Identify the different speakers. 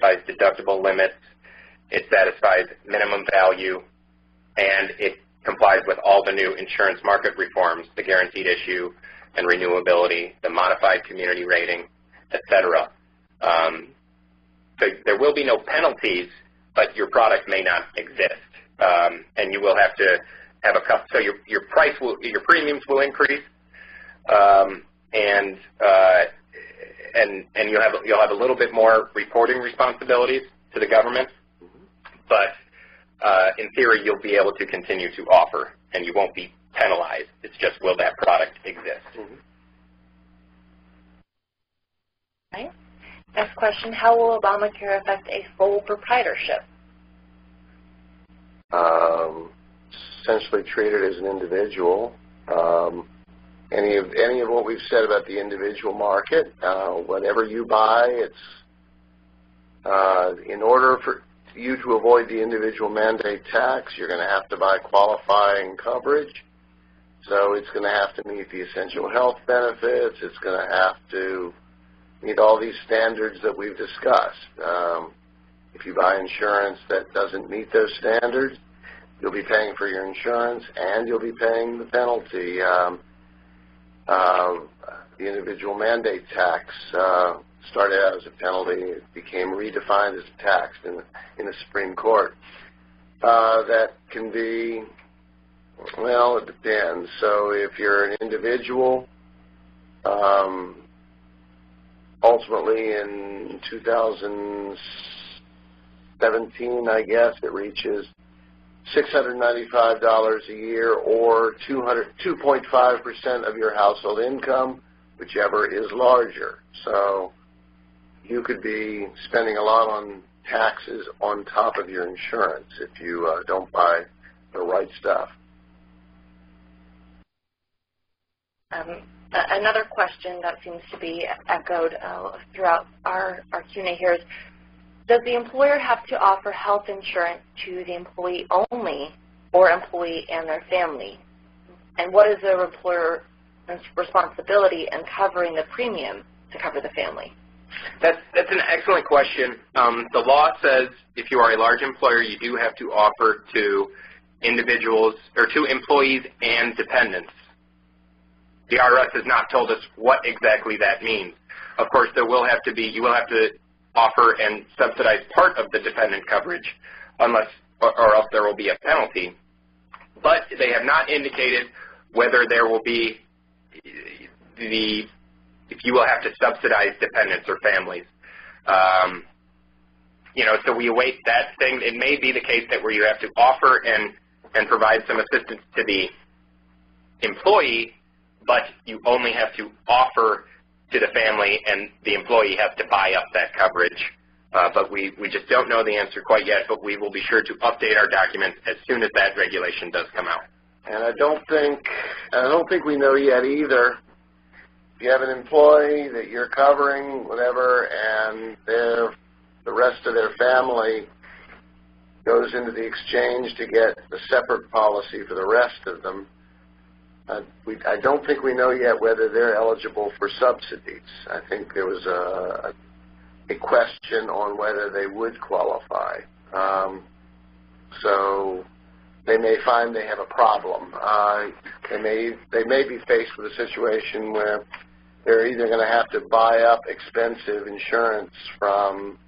Speaker 1: satisfies deductible limits, it satisfies minimum value, and it complies with all the new insurance market reforms, the guaranteed issue and renewability, the modified community rating, etc. So there will be no penalties, but your product may not exist, and you will have to have a couple. So your premiums will increase, and you'll have a little bit more reporting responsibilities to the government, but in theory you'll be able to continue to offer, and you won't be penalized. It's just, will that product exist?
Speaker 2: Okay. Next question, how will Obamacare affect a sole proprietorship?
Speaker 3: Essentially treat it as an individual. Any of what we've said about the individual market, whatever you buy, it's in order for you to avoid the individual mandate tax, you're going to have to buy qualifying coverage. So it's going to have to meet the essential health benefits. It's going to have to meet all these standards that we've discussed. If you buy insurance that doesn't meet those standards, you'll be paying for your insurance and you'll be paying the penalty. The individual mandate tax started out as a penalty. It became redefined as a tax in the Supreme Court. That can be, well, it depends. So if you're an individual, ultimately in 2017, I guess, it reaches $695 a year, or 2.5% of your household income, whichever is larger. So you could be spending a lot on taxes on top of your insurance if you don't buy the right stuff.
Speaker 2: Another question that seems to be echoed throughout our Q&A here is, does the employer have to offer health insurance to the employee only or employee and their family? And what is the employer's responsibility in covering the premium to cover the family?
Speaker 1: That's an excellent question. The law says if you are a large employer, you do have to offer to individuals or to employees and dependents. The IRS has not told us what exactly that means. Of course, you will have to offer and subsidize part of the dependent coverage, or else there will be a penalty. But they have not indicated whether there will be if you will have to subsidize dependents or families. So we await that thing. It may be the case that where you have to offer and provide some assistance to the employee, but you only have to offer to the family, and the employee has to buy up that coverage. But we just don't know the answer quite yet, but we will be sure to update our documents as soon as that regulation does come out.
Speaker 3: And I don't think we know yet either. If you have an employee that you're covering, whatever, and the rest of their family goes into the exchange to get a separate policy for the rest of them, I don't think we know yet whether they're eligible for subsidies. I think there was a question on whether they would qualify. So they may find they have a problem. They may be faced with a situation where they're either going to have to buy up expensive insurance from